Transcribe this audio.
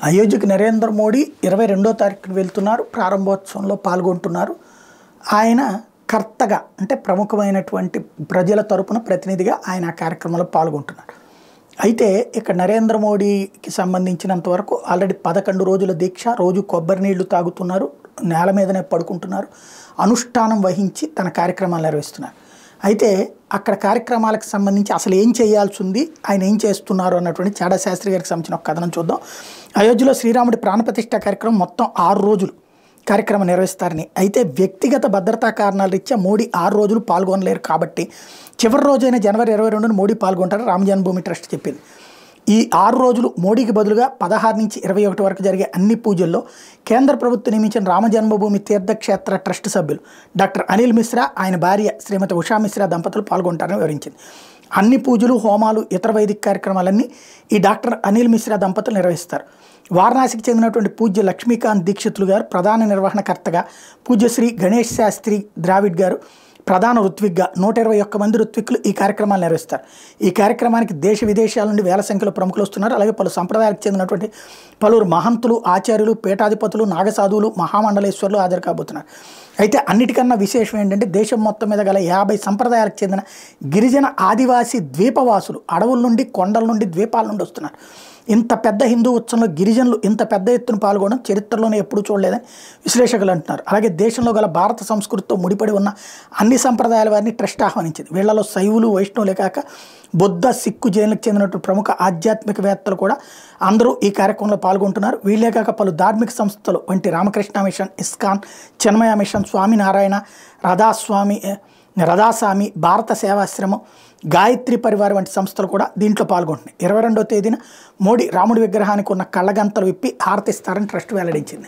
అయోధ్యకు నరేంద్ర మోడీ 22వ తారీఖున వెళ్తున్నారు. ప్రారంభోత్సవంలో పాల్గొంటున్నారు. ఆయన కర్తగా అంటే ప్రముఖమైనటువంటి ప్రజల తరపున ప్రతినిధిగా ఆయన ఆ కార్యక్రమంలో పాల్గొంటున్నారు. అయితే ఇక్కడ నరేంద్ర మోడీకి సంబంధించినంత వరకు ఆల్రెడీ 11 రోజుల దీక్ష, రోజు కొబ్బరి నీళ్లు తాగుతున్నారు, నేల మీదనే పడుకుంటున్నారు, అనుష్ఠానం వహించి తన కార్యక్రమాలు నిర్వహిస్తున్నారు. అయితే అక్కడ కార్యక్రమాలకు సంబంధించి అసలు ఏం చేయాల్సి ఉంది, ఆయన ఏం చేస్తున్నారు అన్నటువంటి చాడా శాస్త్రి గారికి సంబంధించిన ఒక కథనం చూద్దాం. అయోధ్యలో శ్రీరాముడి ప్రాణప్రతిష్ఠ కార్యక్రమం మొత్తం 6 రోజులు కార్యక్రమం నిర్వహిస్తారని, అయితే వ్యక్తిగత భద్రతా కారణాల రీత్యా మోడీ 6 రోజులు పాల్గొనలేరు కాబట్టి చివరి రోజైన జనవరి 22న మోడీ పాల్గొంటారు రామ జన్మభూమి ట్రస్ట్ చెప్పింది. ఈ 6 రోజులు మోడీకి బదులుగా 16 నుంచి 21 వరకు జరిగే అన్ని పూజల్లో కేంద్ర ప్రభుత్వం నియమించిన రామ జన్మభూమి తీర్థక్షేత్ర ట్రస్ట్ సభ్యులు డాక్టర్ అనిల్ మిశ్రా, ఆయన భార్య శ్రీమతి ఉషా మిశ్రా దంపతులు పాల్గొంటారని వివరించింది. అన్ని పూజలు, హోమాలు, ఇతర వైదిక కార్యక్రమాలన్నీ ఈ డాక్టర్ అనిల్ మిశ్రా దంపతులు నిర్వహిస్తారు. వారణాసికి చెందినటువంటి పూజ్య లక్ష్మీకాంత్ దీక్షితులు గారు ప్రధాన నిర్వహణకర్తగా, పూజ్యశ్రీ గణేష్ శాస్త్రి ద్రావిడ్ గారు ప్రధాన ఋత్విక్గా 121 మంది ఋత్విక్కులు ఈ కార్యక్రమాలు నిర్వహిస్తారు. ఈ కార్యక్రమానికి దేశ విదేశాల నుండి వేల సంఖ్యలో ప్రముఖులు వస్తున్నారు. అలాగే పలు సంప్రదాయాలకు చెందినటువంటి పలువురు మహంతులు, ఆచార్యులు, పీఠాధిపతులు, నాగసాధువులు, మహామండలేశ్వరులు హాజరు కాబోతున్నారు. అయితే అన్నిటికన్నా విశేషం ఏంటంటే దేశం మొత్తం మీద గల 50 సంప్రదాయాలకు చెందిన గిరిజన ఆదివాసీ ద్వీపవాసులు అడవుల నుండి, కొండల నుండి, ద్వీపాల నుండి వస్తున్నారు. ఇంత పెద్ద హిందూ ఉత్సవంలో గిరిజనులు ఇంత పెద్ద ఎత్తున పాల్గొనడం చరిత్రలోనే ఎప్పుడూ చూడలేదని విశ్లేషకులు అంటున్నారు. అలాగే దేశంలో గల భారత సంస్కృతితో ముడిపడి ఉన్న అన్ని సంప్రదాయాల వారిని ట్రస్ట్ ఆహ్వానించింది. వీళ్లలో శైవులు, వైష్ణవులే కాక బుద్ధ, సిక్కు, జైన్లకు చెందినటువంటి ప్రముఖ ఆధ్యాత్మికవేత్తలు కూడా అందరూ ఈ కార్యక్రమంలో పాల్గొంటున్నారు. వీళ్ళే కాక పలు ధార్మిక సంస్థలు వంటి రామకృష్ణ మిషన్, ఇస్కాన్, చిన్మయ మిషన్, స్వామినారాయణ, రథాస్వామి, భారత సేవాశ్రమం, గాయత్రి పరివార్ వంటి సంస్థలు కూడా దీంట్లో పాల్గొంటున్నాయి. 22వ తేదీన మోడీ రాముడి విగ్రహానికి ఉన్న కళ్ళగంతలు విప్పి హారతిస్తారని ట్రస్ట్ వెల్లడించింది.